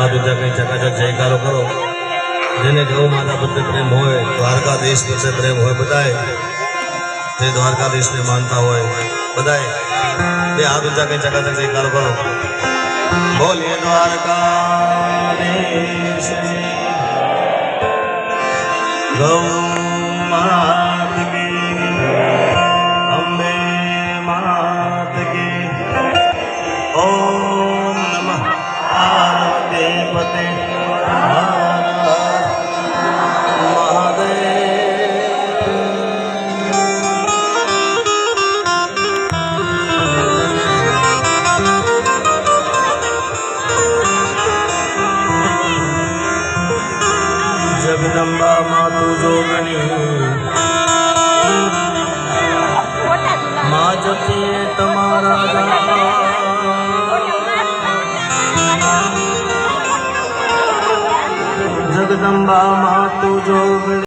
हाथ ऊंचा कहीं चकाचक जयकारो करो। जेने गौ माता प्रत्ये प्रेम होय, द्वारकाधीश प्रत्ये प्रेम होय, बधाए जे द्वारकाधीश ने मानता होय बधाए बे हाथ ऊंचा कहीं चकाचक जयकारो करो। बोलिए द्वारकाधीश गौ मात की, अम्बे मात की। ओम नमः पार्वती पते जगदम्बा मातु जोगणी माँ जपीए तमारा जगदम्बा मातु जोगणी।